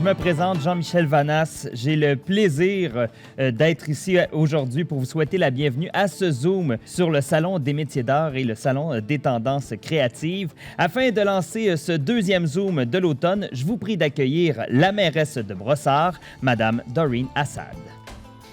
me présente, Jean-Michel Vanasse. J'ai le plaisir d'être ici aujourd'hui pour vous souhaiter la bienvenue à ce Zoom sur le Salon des métiers d'art et le Salon des tendances créatives. Afin de lancer ce deuxième Zoom de l'automne, je vous prie d'accueillir la mairesse de Brossard, Madame Doreen Assad.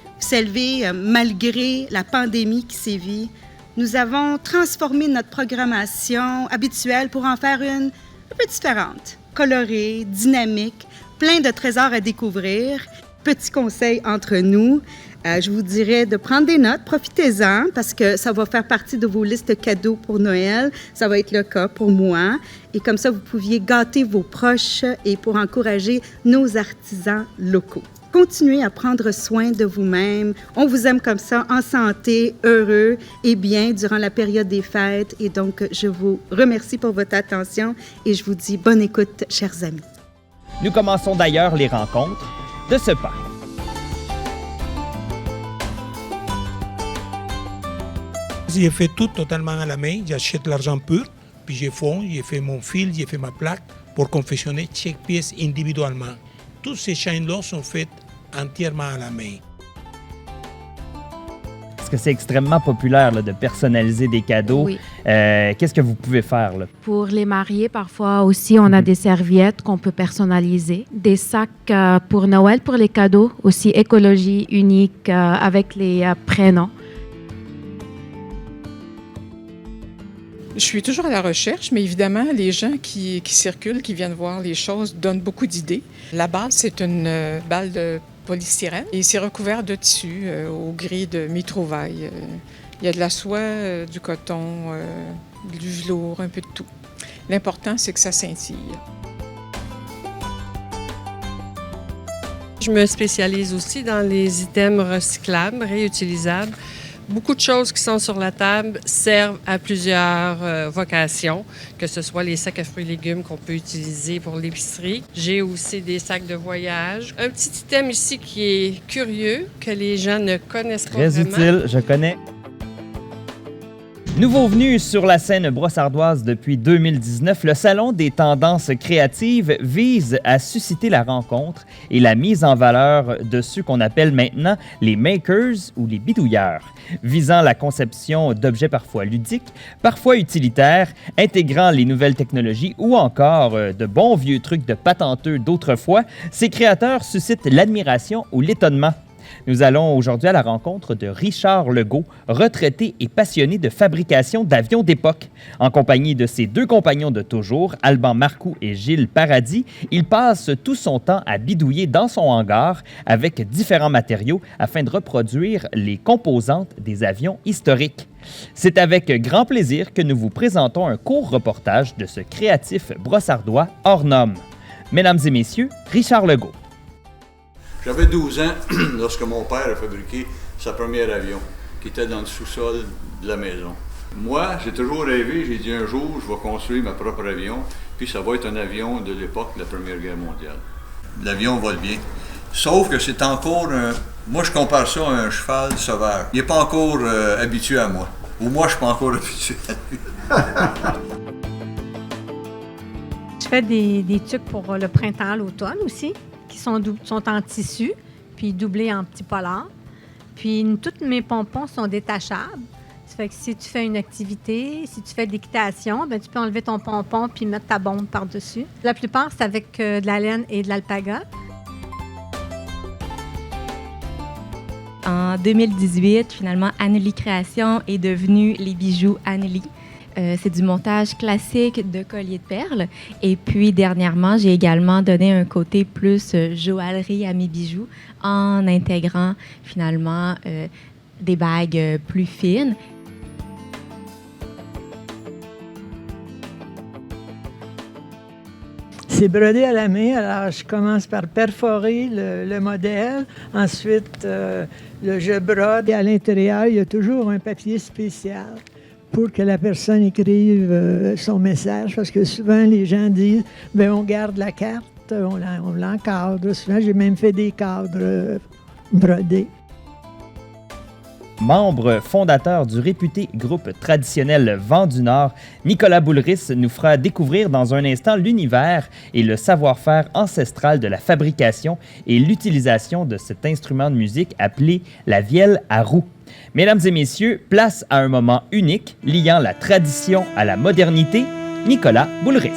Vous savez, malgré la pandémie qui sévit, nous avons transformé notre programmation habituelle pour en faire une un peu différente, colorée, dynamique, plein de trésors à découvrir. Petit conseil entre nous, je vous dirais de prendre des notes, profitez-en parce que ça va faire partie de vos listes cadeaux pour Noël. Ça va être le cas pour moi. Et comme ça, vous pouviez gâter vos proches et pour encourager nos artisans locaux. Continuez à prendre soin de vous-même. On vous aime comme ça, en santé, heureux et bien durant la période des fêtes. Et donc, je vous remercie pour votre attention et je vous dis bonne écoute, chers amis. Nous commençons d'ailleurs les rencontres de ce pas. J'ai fait tout totalement à la main. J'achète l'argent pur, puis je fonds, j'ai fait mon fil, j'ai fait ma plaque pour confectionner chaque pièce individuellement. Tous ces chaînes-là sont faites entièrement à la main. Parce que c'est extrêmement populaire là, de personnaliser des cadeaux. Oui. Qu'est-ce que vous pouvez faire là? Pour les mariés, parfois aussi, on a des serviettes qu'on peut personnaliser. Des sacs pour Noël, pour les cadeaux, aussi écologie unique avec les prénoms. Je suis toujours à la recherche, mais évidemment, les gens qui circulent, qui viennent voir les choses, donnent beaucoup d'idées. La base, c'est une balle de polystyrène et c'est recouvert de tissu au gris de mes trouvailles. Il y a de la soie, du coton, du velours, un peu de tout. L'important, c'est que ça scintille. Je me spécialise aussi dans les items recyclables, réutilisables. Beaucoup de choses qui sont sur la table servent à plusieurs vocations, que ce soit les sacs à fruits et légumes qu'on peut utiliser pour l'épicerie. J'ai aussi des sacs de voyage. Un petit item ici qui est curieux, que les gens ne connaissent pas Très vraiment. utile, je connais. Nouveau venu sur la scène brossardoise depuis 2019, le Salon des tendances créatives vise à susciter la rencontre et la mise en valeur de ceux qu'on appelle maintenant les makers ou les bidouilleurs, visant la conception d'objets parfois ludiques, parfois utilitaires, intégrant les nouvelles technologies ou encore de bons vieux trucs de patenteux d'autrefois. Ces créateurs suscitent l'admiration ou l'étonnement. Nous allons aujourd'hui à la rencontre de Richard Legault, retraité et passionné de fabrication d'avions d'époque. En compagnie de ses deux compagnons de toujours, Alban Marcoux et Gilles Paradis, il passe tout son temps à bidouiller dans son hangar avec différents matériaux afin de reproduire les composantes des avions historiques. C'est avec grand plaisir que nous vous présentons un court reportage de ce créatif brossardois hors norme. Mesdames et messieurs, Richard Legault. J'avais 12 ans lorsque mon père a fabriqué sa première avion, qui était dans le sous-sol de la maison. Moi, j'ai toujours rêvé, j'ai dit un jour, je vais construire ma propre avion, puis ça va être un avion de l'époque de la Première Guerre mondiale. L'avion vole bien, sauf que c'est encore moi, je compare ça à un cheval sauvage. Il n'est pas encore habitué à moi, ou moi, je ne suis pas encore habitué à lui. Je fais des tucs pour le printemps, l'automne aussi, qui sont en tissu, puis doublés en petits polars. Puis tous mes pompons sont détachables. Ça fait que si tu fais une activité, si tu fais de l'équitation, bien, tu peux enlever ton pompon puis mettre ta bombe par-dessus. La plupart, c'est avec de la laine et de l'alpaga. En 2018, finalement, Anneli Création est devenue les bijoux Anneli. C'est du montage classique de colliers de perles. Et puis, dernièrement, j'ai également donné un côté plus joaillerie à mes bijoux en intégrant finalement des bagues plus fines. C'est brodé à la main. Alors, je commence par perforer le modèle. Ensuite, je brode. Et à l'intérieur, il y a toujours un papier spécial pour que la personne écrive son message, parce que souvent, les gens disent « bien, on garde la carte, on l'encadre ». Souvent, j'ai même fait des cadres brodés. membre fondateur du réputé groupe traditionnel Vent du Nord, Nicolas Boulris nous fera découvrir dans un instant l'univers et le savoir-faire ancestral de la fabrication et l'utilisation de cet instrument de musique appelé la vielle à roue. Mesdames et messieurs, place à un moment unique liant la tradition à la modernité, Nicolas Boulris.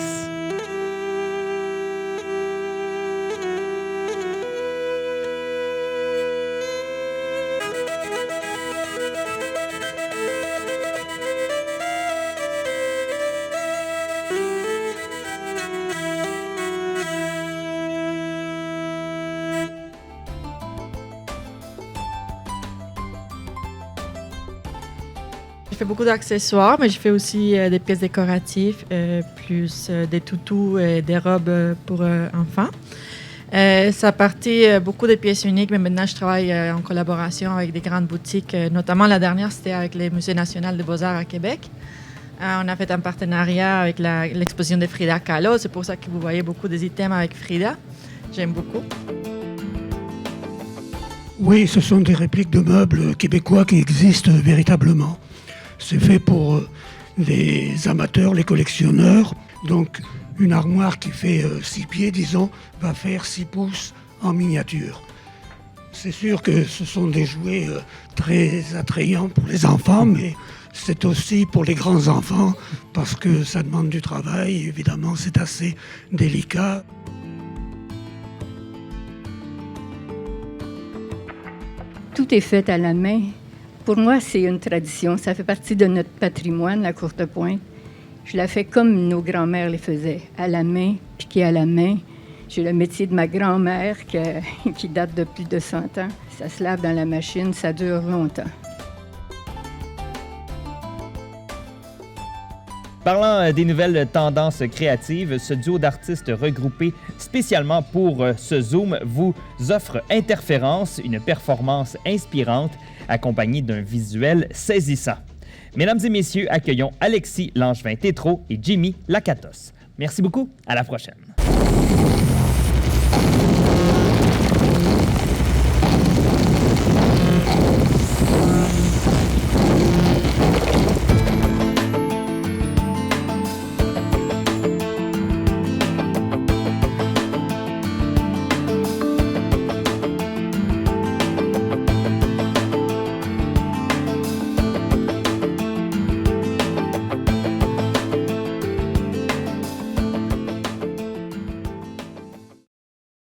Je fais beaucoup d'accessoires, mais je fais aussi des pièces décoratives, plus des toutous et des robes pour enfants. Ça partait beaucoup de pièces uniques, mais maintenant je travaille en collaboration avec des grandes boutiques. Notamment la dernière, c'était avec le Musée national des beaux-arts à Québec. On a fait un partenariat avec l'exposition de Frida Kahlo. C'est pour ça que vous voyez beaucoup des items avec Frida. J'aime beaucoup. Oui, ce sont des répliques de meubles québécois qui existent véritablement. C'est fait pour les amateurs, les collectionneurs. Donc, une armoire qui fait 6 pieds, disons, va faire 6 pouces en miniature. C'est sûr que ce sont des jouets très attrayants pour les enfants, mais c'est aussi pour les grands enfants parce que ça demande du travail. Évidemment, c'est assez délicat. Tout est fait à la main. Pour moi, c'est une tradition. Ça fait partie de notre patrimoine, la courtepointe. Je la fais comme nos grands-mères les faisaient, à la main, piquée à la main. J'ai le métier de ma grand-mère qui date de plus de 100 ans. Ça se lave dans la machine, ça dure longtemps. Parlant des nouvelles tendances créatives, ce duo d'artistes regroupés spécialement pour ce Zoom vous offre Interférence, une performance inspirante accompagnée d'un visuel saisissant. Mesdames et messieurs, accueillons Alexis Langevin-Tétrault et Jimmy Lakatos. Merci beaucoup, à la prochaine.